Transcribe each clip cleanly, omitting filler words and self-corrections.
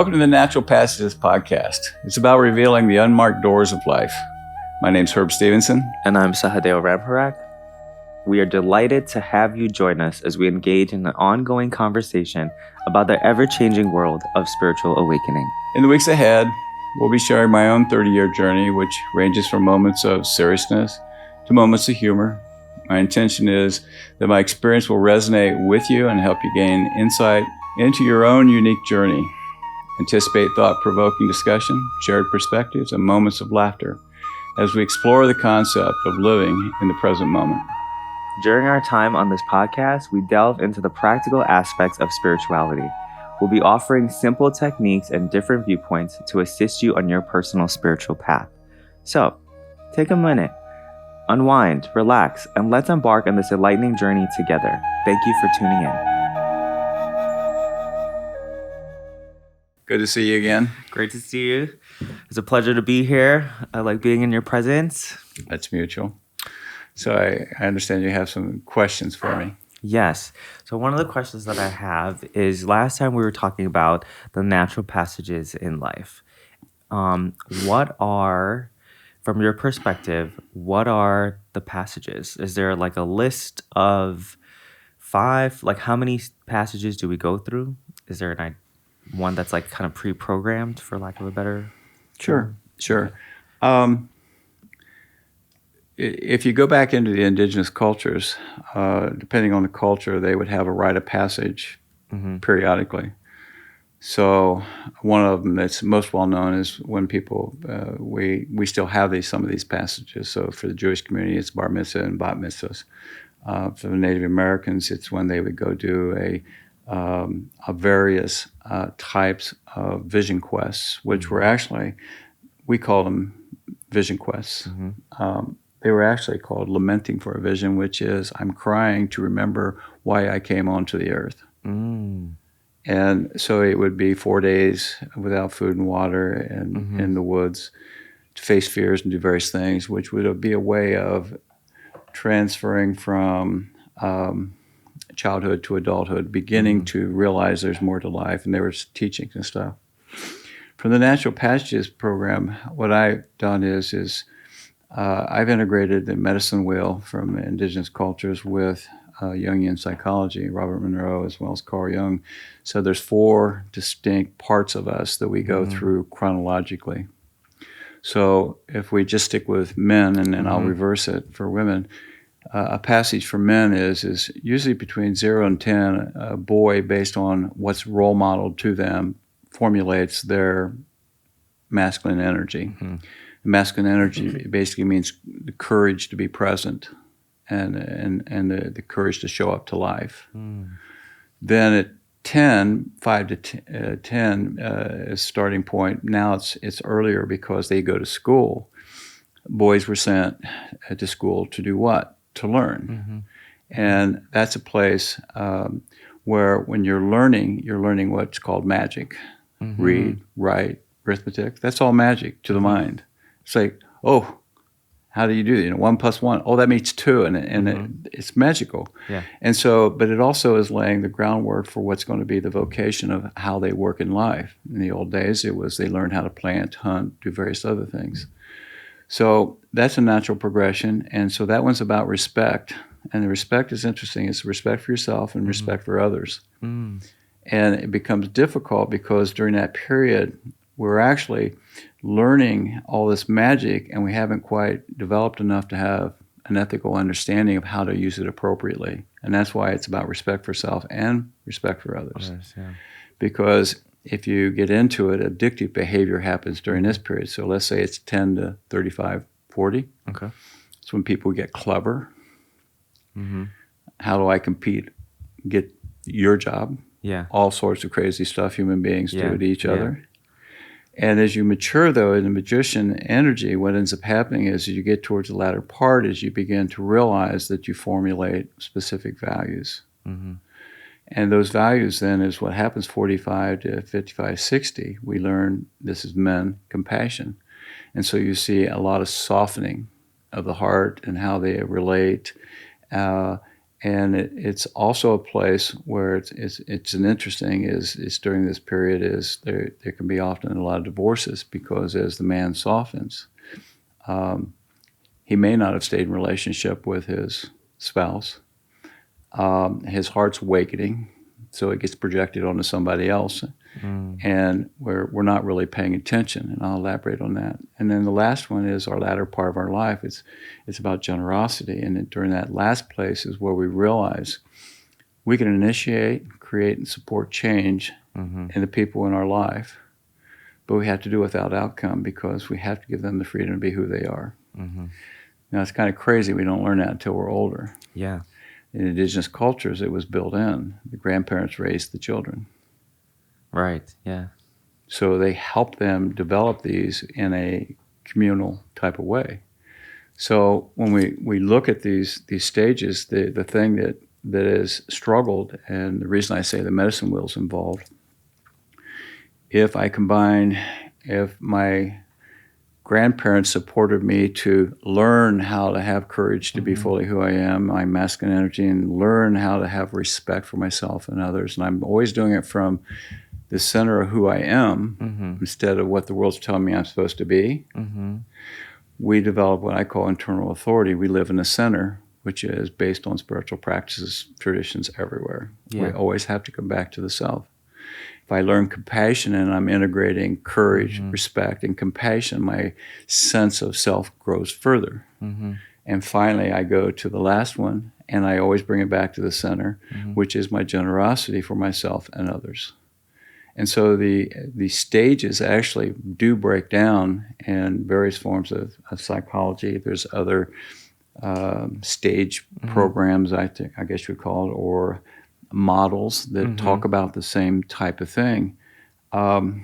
Welcome to the Natural Passages podcast. It's about revealing the unmarked doors of life. My name's Herb Stevenson. And I'm Sahadeo Ramharak. We are delighted to have you join us as we engage in an ongoing conversation about the ever-changing world of spiritual awakening. In the weeks ahead, we'll be sharing my own 30-year journey, which ranges from moments of seriousness to moments of humor. My intention is that my experience will resonate with you and help you gain insight into your own unique journey. Anticipate thought-provoking discussion, shared perspectives, and moments of laughter as we explore the concept of living in the present moment. During our time on this podcast, we delve into the practical aspects of spirituality. We'll be offering simple techniques and different viewpoints to assist you on your personal spiritual path. So, take a minute, unwind, relax, and let's embark on this enlightening journey together. Thank you for tuning in. Good to see you again. Great to see you. It's a pleasure to be here. I like being in your presence. That's mutual. So I understand you have some questions for me. Yes. So one of the questions that I have is, last time we were talking about the natural passages in life. What are, from your perspective, what are the passages? Is there like a list of 5? Like, how many passages do we go through? Is there one that's like kind of pre-programmed, for lack of a better term? Sure. If you go back into the indigenous cultures, depending on the culture, they would have a rite of passage periodically. So one of them that's most well known is when people, we still have some of these passages. So for the Jewish community, it's bar mitzvah and bat mitzvahs. For the Native Americans, it's when they would go do a various types of vision quests, which were actually, we call them vision quests. They were actually called lamenting for a vision, which is, I'm crying to remember why I came onto the earth. And so it would be 4 days without food and water and in the woods to face fears and do various things, which would be a way of transferring from childhood to adulthood, beginning to realize there's more to life, and there was teachings and stuff. From the Natural Passages program, what I've done is I've integrated the medicine wheel from indigenous cultures with Jungian psychology, Robert Monroe as well as Carl Jung. So there's 4 distinct parts of us that we go through chronologically. So if we just stick with men, and then I'll reverse it for women, a passage for men is usually between 0 and 10. A boy, based on what's role modeled to them, formulates their masculine energy. Masculine energy basically means the courage to be present and the courage to show up to life. Then at 10, 5 to 10 is starting point. Now it's earlier because they go to school. Boys were sent to school to do what? To learn. And that's a place where when you're learning what's called magic. Read, write, arithmetic. That's all magic to the mind. It's like, oh, how do you do that? 1 plus 1. Oh, that makes 2, and it's magical. Yeah. And so, but it also is laying the groundwork for what's going to be the vocation of how they work in life. In the old days, it was they learned how to plant, hunt, do various other things. So that's a natural progression, and so that one's about respect. And the respect is interesting. It's respect for yourself and respect for others. And it becomes difficult because during that period, we're actually learning all this magic, and we haven't quite developed enough to have an ethical understanding of how to use it appropriately. And that's why it's about respect for self and respect for others. Because if you get into it, addictive behavior happens during this period. So let's say it's 10 to 35, 40. Okay. It's when people get clever. How do I compete, get your job? Yeah. All sorts of crazy stuff human beings do to each other. And as you mature, though, in the magician energy, what ends up happening is as you get towards the latter part is you begin to realize that you formulate specific values. And those values then is what happens 45 to 55, 60. We learn, this is men, compassion. And so you see a lot of softening of the heart and how they relate. And it's also a place where it's an interesting is during this period is there can be often a lot of divorces because as the man softens, he may not have stayed in relationship with his spouse. His heart's awakening, so it gets projected onto somebody else, and we're not really paying attention. And I'll elaborate on that. And then the last one is our latter part of our life. It's about generosity, and during that last place is where we realize we can initiate, create, and support change in the people in our life, but we have to do it without outcome because we have to give them the freedom to be who they are. Now it's kind of crazy. We don't learn that until we're older. Yeah. In indigenous cultures, it was built in. The grandparents raised the children. Right. Yeah. So they help them develop these in a communal type of way. So when we look at these stages, the thing that is struggled, and the reason I say the medicine wheel's involved, if my grandparents supported me to learn how to have courage to be fully who I am, my masculine energy, and learn how to have respect for myself and others. And I'm always doing it from the center of who I am instead of what the world's telling me I'm supposed to be. We develop what I call internal authority. We live in the center, which is based on spiritual practices, traditions everywhere. Yeah. We always have to come back to the self. If I learn compassion and I'm integrating courage, respect, and compassion, my sense of self grows further. And finally, I go to the last one, and I always bring it back to the center, which is my generosity for myself and others. And so the stages actually do break down in various forms of psychology. There's other stage programs, I guess you would call it, or models that talk about the same type of thing. The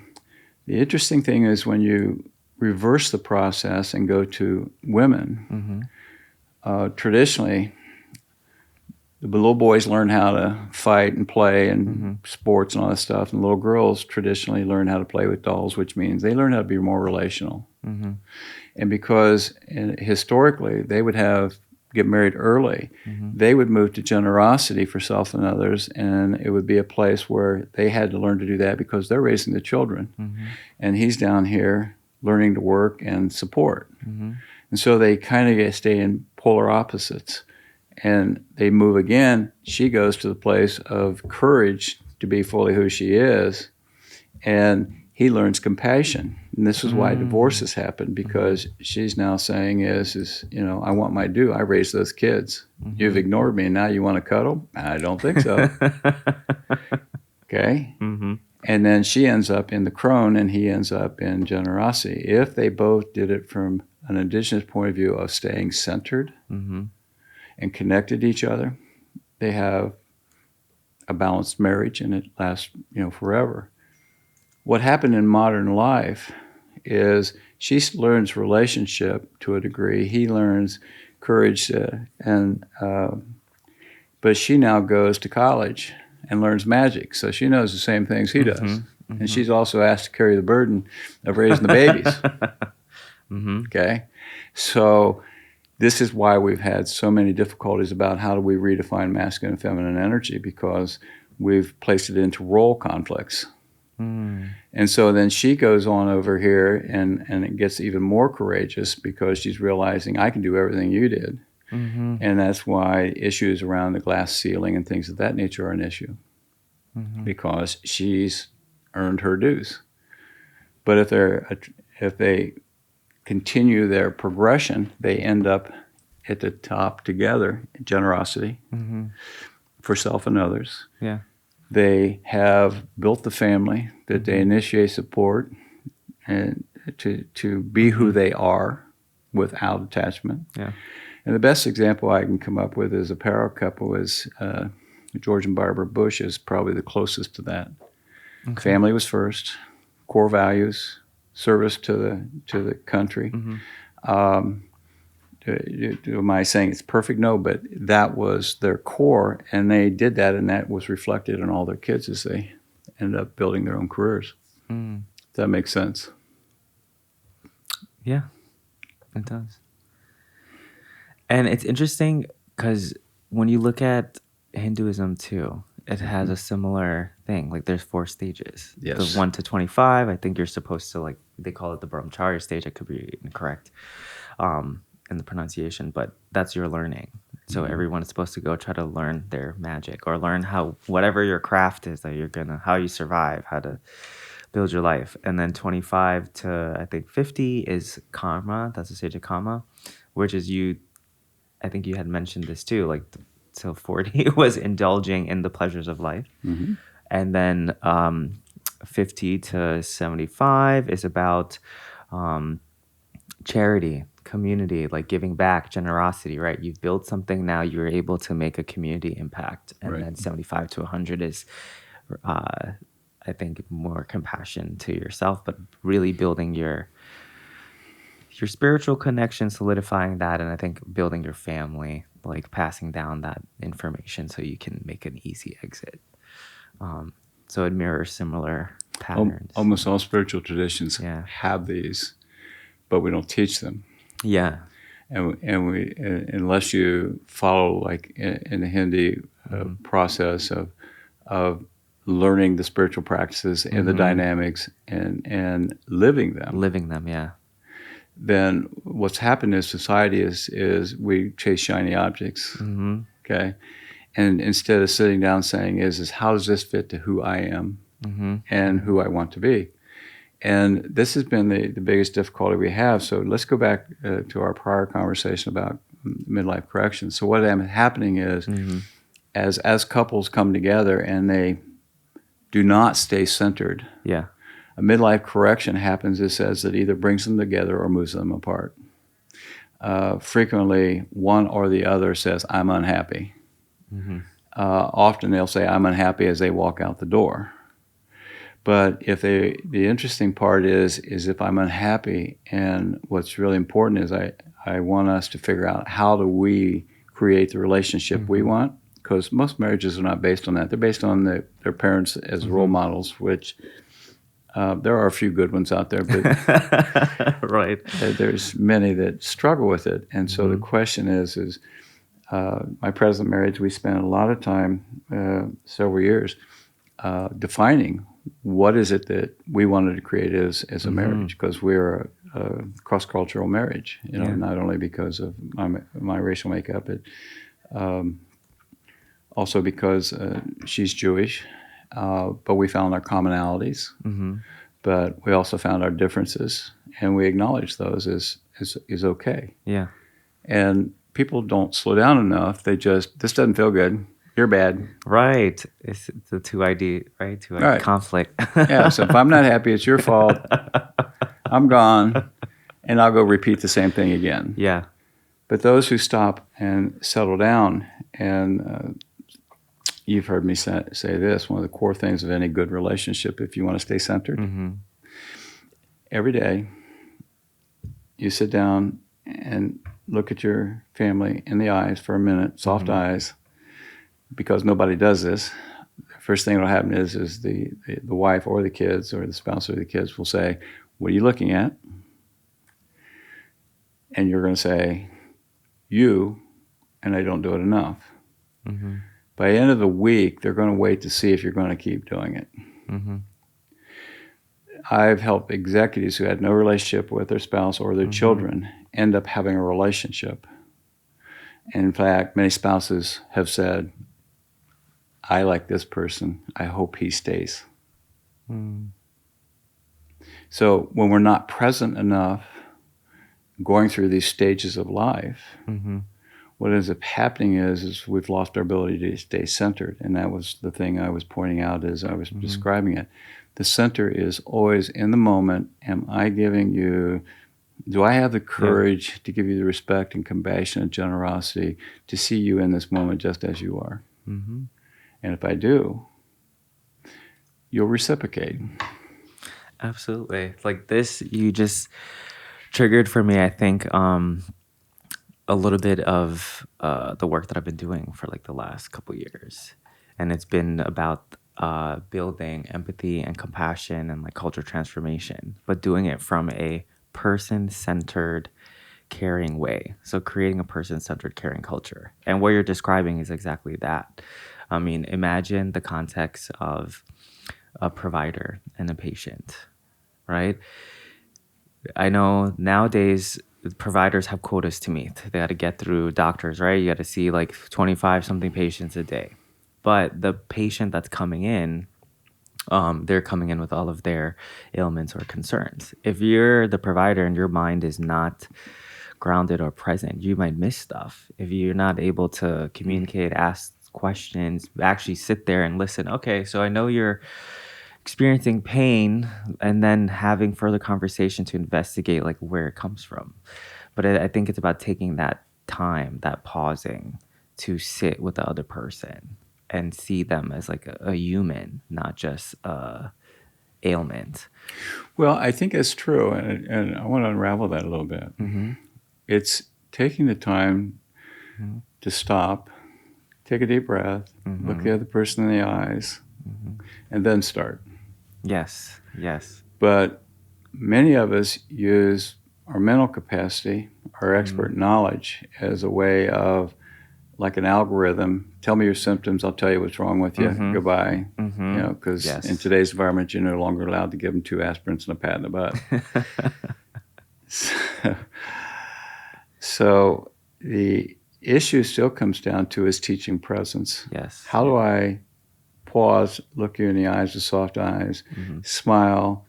interesting thing is when you reverse the process and go to women, traditionally, the little boys learn how to fight and play and sports and all that stuff, and little girls traditionally learn how to play with dolls, which means they learn how to be more relational. And because historically they would get married early, they would move to generosity for self and others, and it would be a place where they had to learn to do that because they're raising the children. And he's down here learning to work and support. And so they kind of stay in polar opposites. And they move again. She goes to the place of courage to be fully who she is, and he learns compassion. And this is why divorces happen, because she's now saying is I want my due. I raised those kids. You've ignored me, and now you want to cuddle? I don't think so. Okay? And then she ends up in the crone, and he ends up in generosity. If they both did it from an indigenous point of view of staying centered and connected to each other, they have a balanced marriage, and it lasts forever. What happened in modern life is she learns relationship to a degree. He learns courage, but she now goes to college and learns magic. So she knows the same things he does. And she's also asked to carry the burden of raising the babies. Okay? So this is why we've had so many difficulties about how do we redefine masculine and feminine energy, because we've placed it into role conflicts. And so then she goes on over here and it gets even more courageous because she's realizing I can do everything you did. And that's why issues around the glass ceiling and things of that nature are an issue, because she's earned her dues. But if they continue their progression, they end up at the top together, generosity for self and others. Yeah. They have built the family that they initiate support and to be who they are without attachment. Yeah. And the best example I can come up with is a power couple is George and Barbara Bush is probably the closest to that. Okay. Family was first, core values, service to the country. Am I saying it's perfect? No, but that was their core, and they did that, and that was reflected in all their kids as they ended up building their own careers. Does that make sense? Yeah, it does. And it's interesting because when you look at Hinduism too, it has Mm-hmm. a similar thing. Like there's 4 stages. The Yes. 1 to 25, I think you're supposed to, like, they call it the brahmacharya stage. I could be incorrect in the pronunciation, but that's your learning. So Mm-hmm. everyone is supposed to go try to learn their magic or learn how, whatever your craft is that how you survive, how to build your life. And then 25 to I think 50 is karma. That's the stage of karma, which is I think you had mentioned this too, like till 40 was indulging in the pleasures of life. Mm-hmm. And then 50 to 75 is about charity, community, like giving back, generosity, right? You've built something, now you're able to make a community impact. And Right. then 75 to 100 is, I think, more compassion to yourself, but really building your spiritual connection, solidifying that, and I think building your family, like passing down that information so you can make an easy exit. So it mirrors similar patterns. Almost all spiritual traditions Yeah. have these, but we don't teach them. Yeah. And we, unless you follow, like in the Hindi process of learning the spiritual practices and the dynamics and living them, Yeah. then what's happened in society is we chase shiny objects. Mm-hmm. Okay, and instead of sitting down saying is how does this fit to who I am and who I want to be. And this has been the biggest difficulty we have. So let's go back to our prior conversation about midlife correction. So what is happening is as couples come together and they do not stay centered, Yeah. a midlife correction happens. It says that either brings them together or moves them apart. Frequently, one or the other says, I'm unhappy. Often they'll say, I'm unhappy as they walk out the door. But the interesting part is if I'm unhappy, and what's really important is I want us to figure out how do we create the relationship we want, because most marriages are not based on that. They're based on their parents as role models, which there are a few good ones out there, but Right. there's many that struggle with it. And so the question is my present marriage, we spent a lot of time, several years, defining what is it that we wanted to create as a marriage, because we're a cross-cultural marriage, not only because of my racial makeup, but also because she's Jewish, but we found our commonalities, but we also found our differences, and we acknowledge those is okay. Yeah. And people don't slow down enough. They just, this doesn't feel good. You're bad. Right. It's the 2 ID, right? 2 ID Right. conflict. Yeah, so if I'm not happy, it's your fault. I'm gone, and I'll go repeat the same thing again. Yeah. But those who stop and settle down, and you've heard me say this, one of the core things of any good relationship, if you want to stay centered, every day you sit down and look at your family in the eyes for a minute, soft eyes, because nobody does this. First thing that will happen is the wife or the kids or the spouse or the kids will say, what are you looking at? And you're going to say, you, and I don't do it enough. By the end of the week, they're going to wait to see if you're going to keep doing it. I've helped executives who had no relationship with their spouse or their children end up having a relationship. And in fact, many spouses have said, I like this person. I hope he stays. So when we're not present enough going through these stages of life, what ends up happening is we've lost our ability to stay centered. And that was the thing I was pointing out as I was describing it. The center is always in the moment. Am I giving you, do I have the courage to give you the respect and compassion and generosity to see you in this moment just as you are? And if I do, you'll reciprocate. Absolutely. Like this, you just triggered for me, I think, a little bit of the work that I've been doing for like the last couple years. And it's been about building empathy and compassion and like culture transformation, but doing it from a person-centered caring way. So creating a person-centered caring culture. And what you're describing is exactly that. I mean, imagine the context of a provider and a patient, right? I know nowadays providers have quotas to meet. They got to get through doctors, right? You got to see like 25 something patients a day. But the patient that's coming in, they're coming in with all of their ailments or concerns. If you're the provider and your mind is not grounded or present, you might miss stuff. If you're not able to communicate, ask questions, actually sit there and listen. Okay, so I know you're experiencing pain, and then having further conversation to investigate like where it comes from. But I think it's about taking that time, that pausing to sit with the other person and see them as like a human, not just a ailment. Well, I think it's true, and I want to unravel that a little bit. Mm-hmm. It's taking the time Mm-hmm. to stop, take a deep breath, look the other person in the eyes, and then start. Yes, yes. But many of us use our mental capacity, our expert knowledge, as a way of, like an algorithm. Tell me your symptoms. I'll tell you what's wrong with you. Mm-hmm. Goodbye. Mm-hmm. You know, because Yes. in today's environment, you're no longer allowed to give them 2 aspirins and a pat in the butt. So the issue still comes down to is teaching presence. Yes. How do I pause, look you in the eyes with soft eyes, Mm-hmm. smile,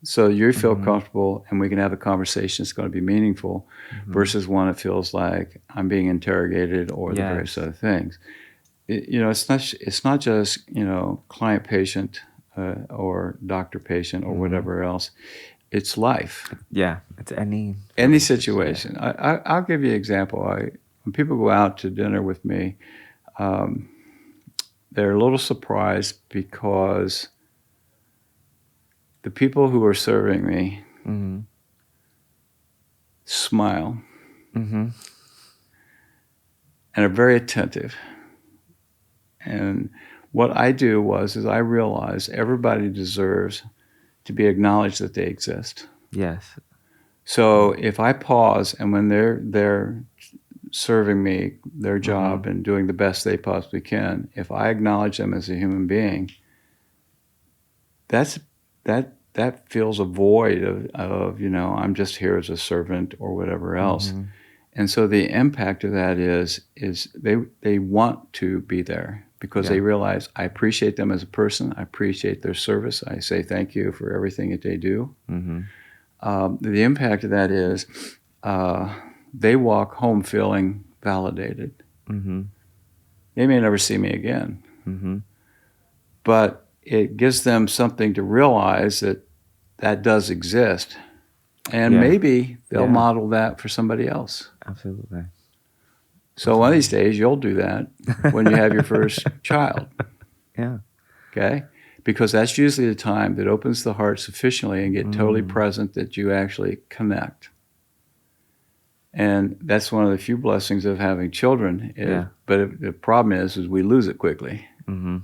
so you feel Mhm. comfortable and we can have a conversation that's going to be meaningful versus one that feels like I'm being interrogated or the various Yes. other things. It's not just, client patient or doctor patient or whatever else. It's life. Yeah, it's any Any relationship, situation. I'll give you an example. When people go out to dinner with me, they're a little surprised because the people who are serving me Yeah. Mm-hmm. smile Mm-hmm. and are very attentive. And what I do is I realize everybody deserves to be acknowledged that they exist. Yes. So if I pause and when they're serving me their job and doing the best they possibly can, if I acknowledge them as a human being, that fills a void of I'm just here as a servant or whatever else. Mm-hmm. And so the impact of that is they want to be there because they realize I appreciate them as a person. I appreciate their service. I say thank you for everything that they do. Mm-hmm. The impact of that is they walk home feeling validated. Mm-hmm. They may never see me again, Mm-hmm. but it gives them something to realize that does exist. And maybe they'll model that for somebody else. Absolutely. So one of these days you'll do that when you have your first child. Yeah. Okay? Because that's usually the time that opens the heart sufficiently and get totally present that you actually connect. And that's one of the few blessings of having children. But the problem is we lose it quickly. Mm-hmm.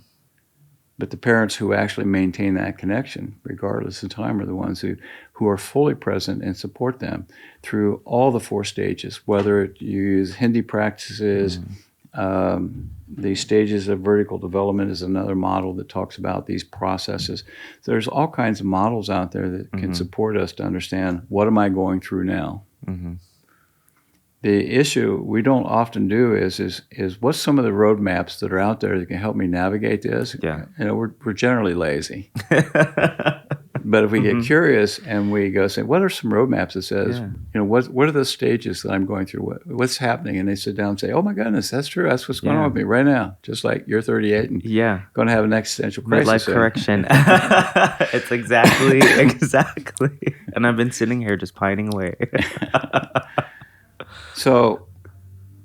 But the parents who actually maintain that connection, regardless of time, are the ones who are fully present and support them through all the 4 stages, whether you use Hindi practices. The stages of vertical development is another model that talks about these processes. So there's all kinds of models out there that can support us to understand what am I going through now. Mm-hmm. The issue we don't often do is what's some of the roadmaps that are out there that can help me navigate this? Yeah. We're generally lazy. But if we get curious and we go say, what are some roadmaps that says, what are the stages that I'm going through? What's happening? And they sit down and say, oh my goodness, that's true. That's what's going on with me right now. Just like you're 38 and going to have an existential crisis. Midlife correction. It's exactly. And I've been sitting here just pining away. So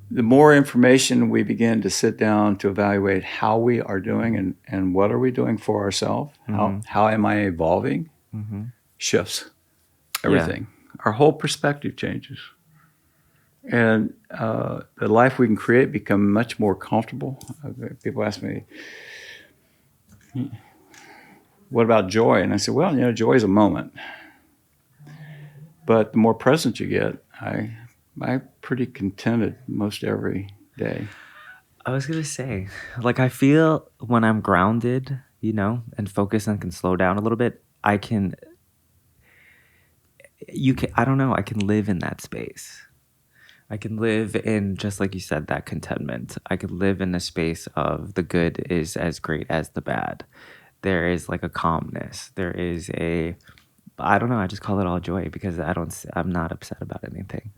the more information we begin to sit down to evaluate how we are doing and what are we doing for ourselves, how am I evolving, shifts everything. Our whole perspective changes. And the life we can create becomes much more comfortable. People ask me, what about joy? And I say, well, joy is a moment. But the more present you get, I'm pretty contented most every day. I was gonna say, like, I feel when I'm grounded, and focused and can slow down a little bit, I don't know, I can live in that space. I can live in, just like you said, that contentment. I could live in a space of the good is as great as the bad. There is like a calmness. There is I don't know, I just call it all joy because I'm not upset about anything.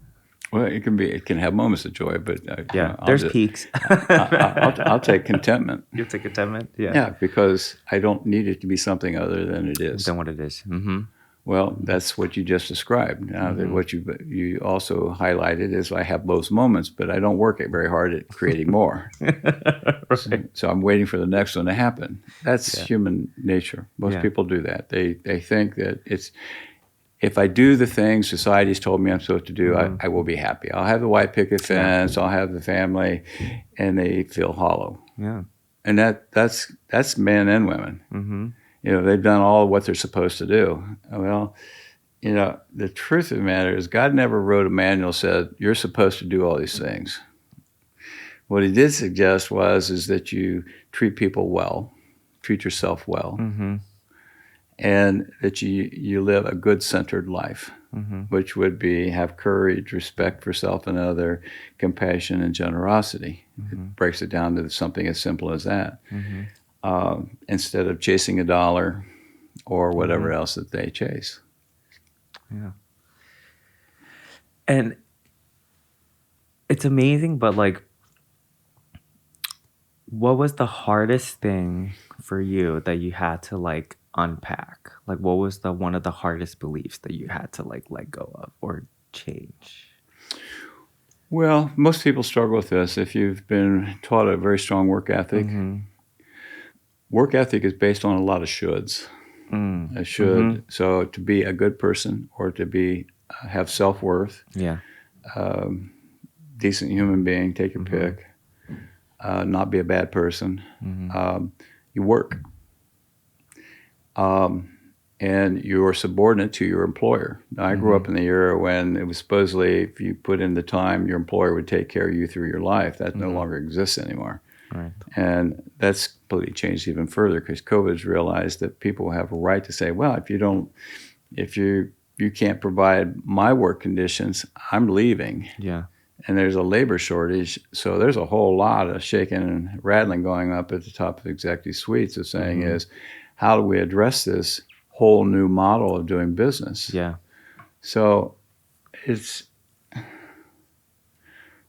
Well, it can have moments of joy, but Yeah, I'll there's just peaks. I'll take contentment. You take contentment? Yeah. Yeah, because I don't need it to be something other than it is. Than what it is. Mm-hmm. Well, that's what you just described. Now, what you also highlighted is I have those moments, but I don't work very hard at creating more. Right. So I'm waiting for the next one to happen. That's human nature. Most people do that. They think that if I do the things society's told me I'm supposed to do, I will be happy. I'll have the white picket fence. I'll have the family, and they feel hollow. Yeah. And that's men and women. Mm-hmm. They've done all what they're supposed to do. Well, the truth of the matter is God never wrote a manual that said you're supposed to do all these things. What he did suggest is that you treat people well, treat yourself well, and that you live a good-centered life, which would be have courage, respect for self and other, compassion, and generosity. It breaks it down to something as simple as that. Instead of chasing a dollar or whatever else that they chase. Yeah. And it's amazing, but like, what was the hardest thing for you that you had to like unpack? Like, what was one of the hardest beliefs that you had to like let go of or change? Well, most people struggle with this. If you've been taught a very strong work ethic, work ethic is based on a lot of shoulds. A should. So to be a good person or to have self-worth, decent human being, take your pick, not be a bad person, you work. And you're subordinate to your employer. Now, I grew up in the era when it was supposedly if you put in the time, your employer would take care of you through your life. That no longer exists anymore. Right. And that's completely changed even further because COVID's realized that people have a right to say, well, if you can't provide my work conditions, I'm leaving. Yeah. And there's a labor shortage. So there's a whole lot of shaking and rattling going up at the top of executive suites of saying is, how do we address this whole new model of doing business? Yeah. So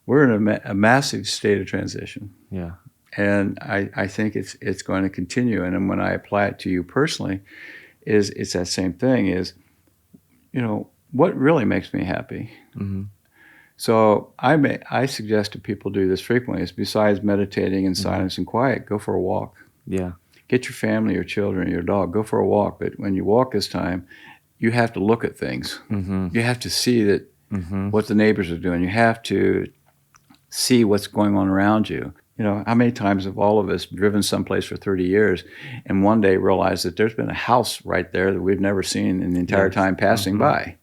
we're in a massive state of transition. Yeah. And I think it's going to continue. And then when I apply it to you personally, it's that same thing is, what really makes me happy? So I suggest to people do this frequently is besides meditating in silence and quiet, go for a walk. Yeah. Get your family, your children, your dog, go for a walk. But when you walk this time, you have to look at things. You have to see that what the neighbors are doing. You have to see what's going on around you. How many times have all of us driven someplace for 30 years and one day realized that there's been a house right there that we've never seen in the entire time passing by,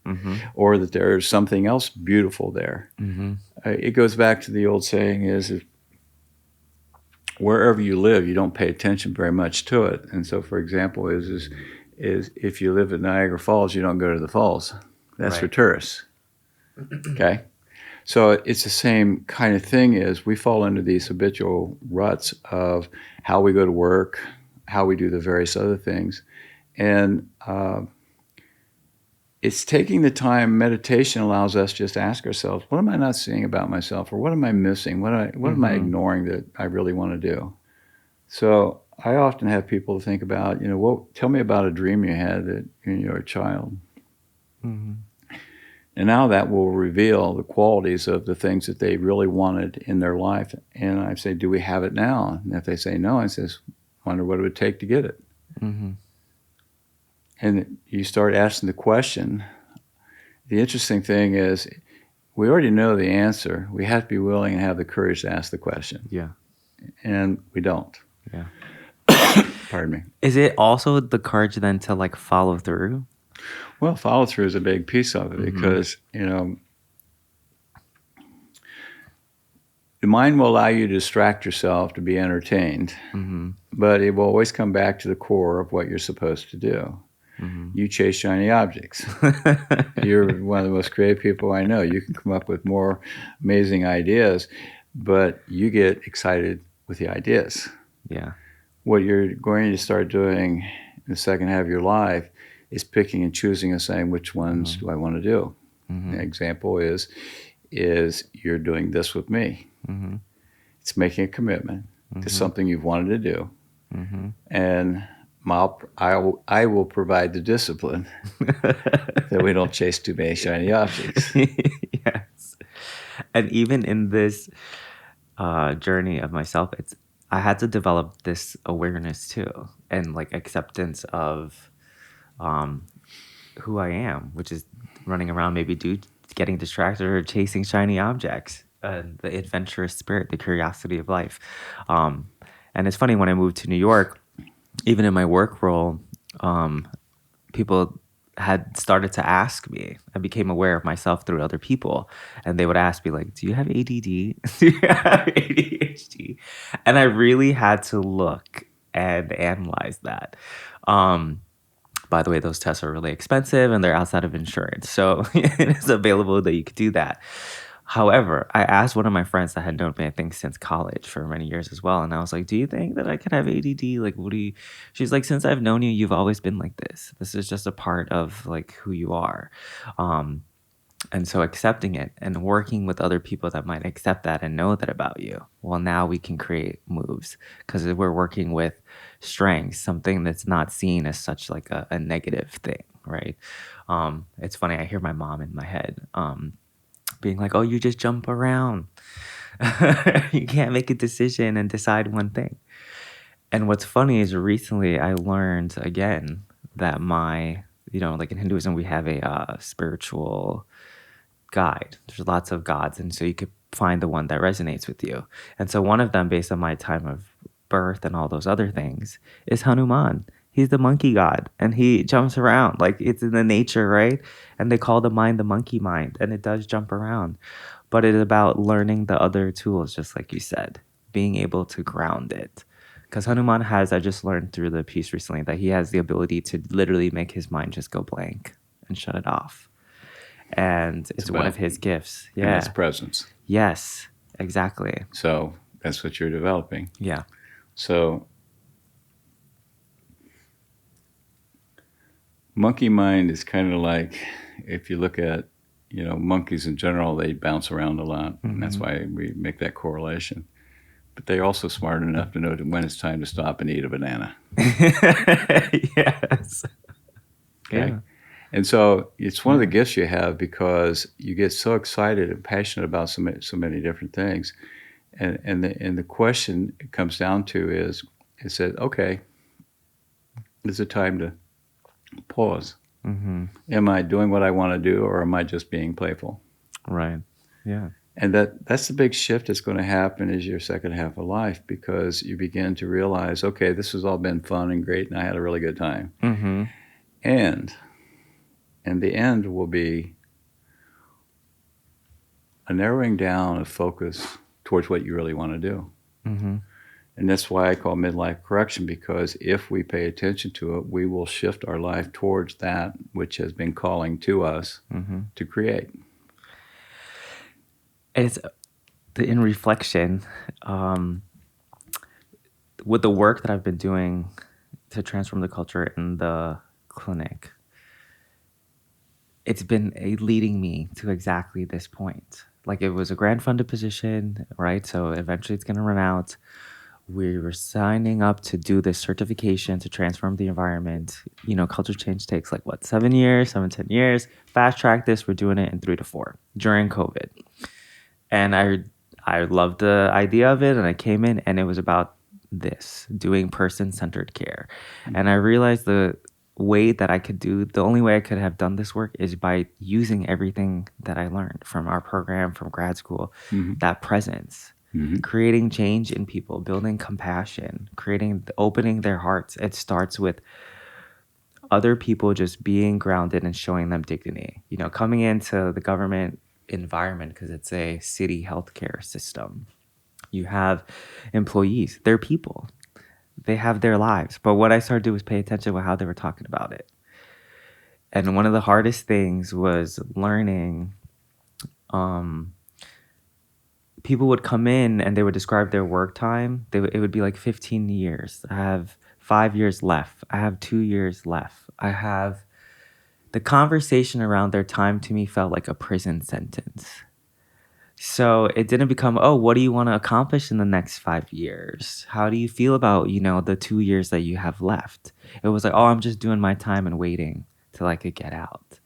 or that there's something else beautiful there. It goes back to the old saying is wherever you live, you don't pay attention very much to it. And so, for example, is if you live at Niagara Falls, you don't go to the falls. That's for tourists. Okay? So it's the same kind of thing is we fall into these habitual ruts of how we go to work, how we do the various other things. And it's taking the time. Meditation allows us just to ask ourselves, what am I not seeing about myself? Or what am I missing? What am I ignoring that I really want to do? So I often have people think about, tell me about a dream you had when you were a child. And now that will reveal the qualities of the things that they really wanted in their life. And I say, do we have it now? And if they say no, I says, wonder what it would take to get it. And you start asking the question. The interesting thing is we already know the answer. We have to be willing and have the courage to ask the question. Yeah. And we don't. Yeah. Pardon me. Is it also the courage then to like follow through? Well, follow through is a big piece of it because, the mind will allow you to distract yourself to be entertained, but it will always come back to the core of what you're supposed to do. You chase shiny objects. You're one of the most creative people I know. You can come up with more amazing ideas, but you get excited with the ideas. Yeah. What you're going to start doing in the second half of your life is picking and choosing and saying, which ones do I want to do? An example is you're doing this with me. It's making a commitment to something you've wanted to do. And I will provide the discipline that we don't chase too many shiny objects. Yes. And even in this journey of myself, I had to develop this awareness too, and like acceptance of who I am, which is running around maybe getting distracted or chasing shiny objects. The adventurous spirit, the curiosity of life. And it's funny, when I moved to New York, even in my work role, people had started to ask me. I became aware of myself through other people, and they would ask me like, "Do you have ADD? Do you have ADHD?" And I really had to look and analyze that. By the way, those tests are really expensive and they're outside of insurance, so it's available that you could do that. However, I asked one of my friends that had known me, I think, since college for many years as well. And I was like, "Do you think that I could have ADD? Like, what do you?" She's like, "Since I've known you, you've always been like this. This is just a part of like who you are." And so accepting it and working with other people that might accept that and know that about you. Well, now we can create moves because we're working with strengths, something that's not seen as such like a negative thing, right? It's funny, I hear my mom in my head. Being like, "Oh, you just jump around. You can't make a decision and decide one thing." And what's funny is recently I learned again that like in Hinduism, we have a spiritual guide. There's lots of gods. And so you could find the one that resonates with you. And so one of them, based on my time of birth and all those other things, is Hanuman. He's the monkey god, and he jumps around like it's in the nature, right? And they call the mind the monkey mind, and it does jump around. But it's about learning the other tools, just like you said, being able to ground it. Because Hanuman has, I just learned through the piece recently, that he has the ability to literally make his mind just go blank and shut it off. And it's one of his gifts. Yeah. And it's presence. Yes, exactly. So that's what you're developing. Yeah. So monkey mind is kind of like, if you look at, monkeys in general, they bounce around a lot. And that's why we make that correlation. But they're also smart enough to know when it's time to stop and eat a banana. Yes. Okay. Yeah. And so it's one of the gifts you have, because you get so excited and passionate about so many different things. And the question it comes down to is, it said, okay, is it time to pause? Am I doing what I want to do, or am I just being playful? Right. Yeah. And that's the big shift that's going to happen is your second half of life, because you begin to realize, okay, this has all been fun and great, and I had a really good time. And the end will be a narrowing down of focus towards what you really want to do. And that's why I call midlife correction, because if we pay attention to it, we will shift our life towards that which has been calling to us to create. It's in reflection, with the work that I've been doing to transform the culture in the clinic, it's been leading me to exactly this point. Like, it was a grant funded position, right? So eventually it's going to run out. We were signing up to do this certification to transform the environment. Culture change takes 7 years, 10 years. Fast track this, we're doing it in 3 to 4 during COVID. And I loved the idea of it, and I came in, and it was about this, doing person-centered care. And I realized the only way I could have done this work is by using everything that I learned from our program, from grad school, that presence. Creating change in people, building compassion, opening their hearts. It starts with other people just being grounded and showing them dignity. Coming into the government environment, because it's a city healthcare system, You have employees. They're people. They have their lives. But what I started to do was pay attention to how they were talking about it. And one of the hardest things was learning. People would come in and they would describe their work time. It would be like 15 years. I have 5 years left. I have 2 years left. The conversation around their time to me felt like a prison sentence. So it didn't become, oh, what do you want to accomplish in the next 5 years? How do you feel about, the 2 years that you have left? It was like, oh, I'm just doing my time and waiting till I could get out.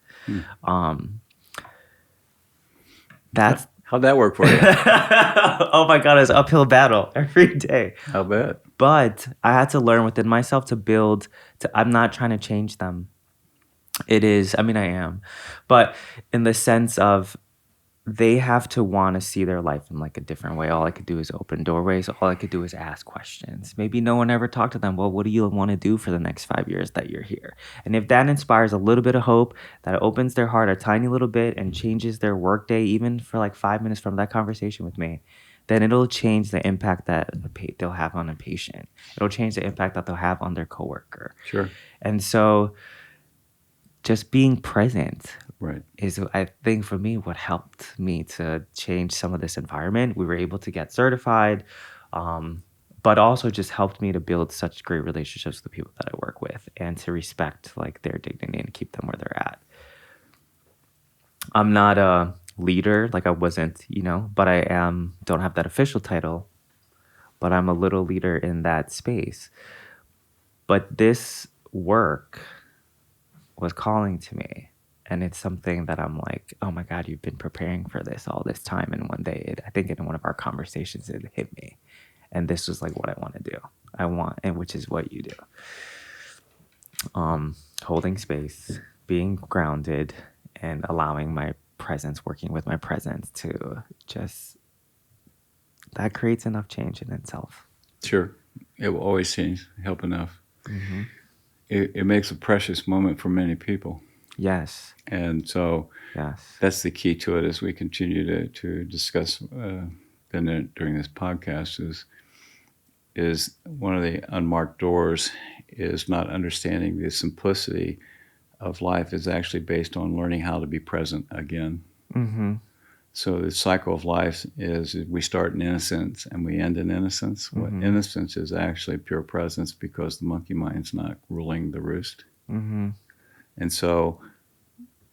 That's How'd that work for you? oh my God, it's an uphill battle every day. I'll bet. But I had to learn within myself I'm not trying to change them. I am. But in the sense of they have to want to see their life in like a different way. All I could do is open doorways. All I could do is ask questions. Maybe no one ever talked to them. Well, what do you want to do for the next 5 years that you're here? And if that inspires a little bit of hope, that opens their heart a tiny little bit and changes their workday, even for like 5 minutes from that conversation with me, then it'll change the impact that they'll have on a patient. It'll change the impact that they'll have on their coworker. Sure. And so just being present right. is, I think, for me, what helped me to change some of this environment. We were able to get certified, but also just helped me to build such great relationships with the people that I work with and to respect like their dignity and keep them where they're at. I'm not a leader, like I wasn't, but I don't have that official title, but I'm a little leader in that space. But this work was calling to me. And it's something that I'm like, oh my God, you've been preparing for this all this time. And one day, I think in one of our conversations, it hit me. And this was like what I want to do. And which is what you do. Holding space, being grounded, and allowing my presence, working with my presence to just, that creates enough change in itself. Sure. It will always change, help enough. Mm-hmm. It makes a precious moment for many people. Yes. And so that's the key to it as we continue to discuss during this podcast is one of the unmarked doors is not understanding the simplicity of life is actually based on learning how to be present again. Mm-hmm. So the cycle of life is we start in innocence and we end in innocence. Mm-hmm. What innocence is actually pure presence because the monkey mind's not ruling the roost. Mm-hmm. And so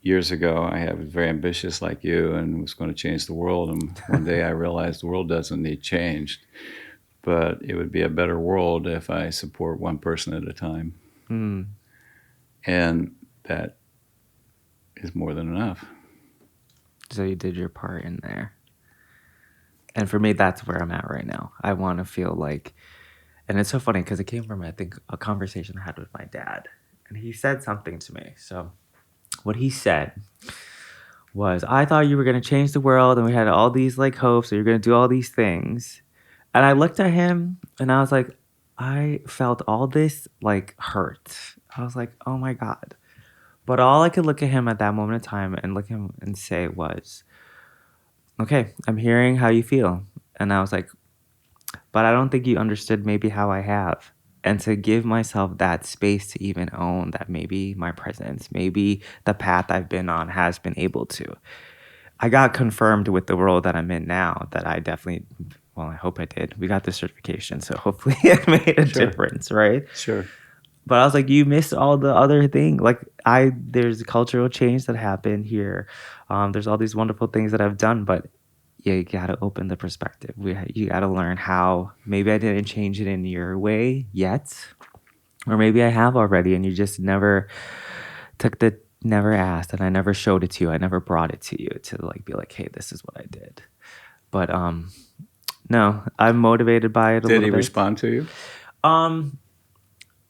years ago, I was very ambitious like you and was going to change the world. And one day I realized the world doesn't need changed, but it would be a better world if I support one person at a time. Mm. And that is more than enough. So you did your part in there. And for me, that's where I'm at right now. I want to feel like, and it's so funny because it came from, I think, a conversation I had with my dad. And he said something to me. So what he said was, I thought you were going to change the world and we had all these like hopes that you're going to do all these things. And I looked at him and I was like, I felt all this like hurt. I was like, oh my God. But all I could look at him at that moment in time and look at him and say was, okay, I'm hearing how you feel. And I was like, but I don't think you understood maybe how I have. And to give myself that space to even own that maybe my presence, maybe the path I've been on has been able to. I got confirmed with the role that I'm in now that I definitely, well, I hope I did. We got the certification, so hopefully it made a difference, right? Sure. But I was like, you missed all the other thing. Like there's a cultural change that happened here. There's all these wonderful things that I've done, but you got to open the perspective. You got to learn how maybe I didn't change it in your way yet, or maybe I have already, and you just never never asked, and I never showed it to you. I never brought it to you to like be like, hey, this is what I did. But no, I'm motivated by it a little bit. Did he respond to you?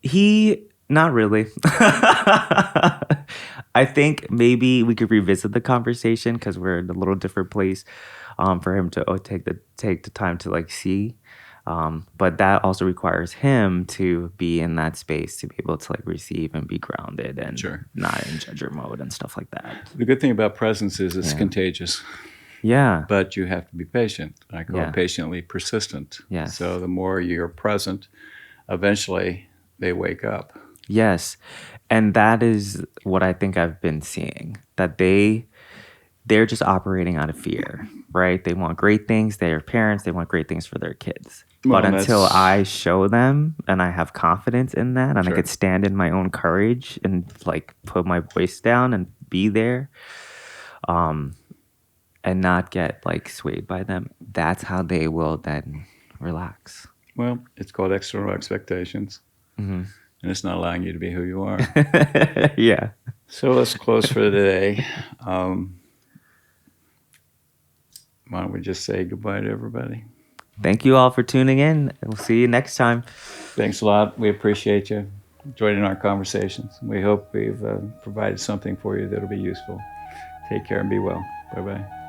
He, not really. I think maybe we could revisit the conversation because we're in a little different place for him to take the time to like see. But that also requires him to be in that space to be able to like receive and be grounded and not in judger mode and stuff like that. The good thing about presence is it's contagious. Yeah. but you have to be patient. I call Yeah. it patiently persistent. Yes. So the more you're present, eventually they wake up. Yes. And that is what I think I've been seeing, that they're just operating out of fear, right? They want great things. They're parents. They want great things for their kids. But Well, until that's I show them and I have confidence in that and I sure. could stand in my own courage and like put my voice down and be there, and not get like swayed by them, that's how they will then relax. Well, it's called external expectations, and it's not allowing you to be who you are. Yeah. So let's close for today. Why don't we just say goodbye to everybody? Thank you all for tuning in. We'll see you next time. Thanks a lot. We appreciate you joining our conversations. We hope we've provided something for you that'll be useful. Take care and be well. Bye-bye.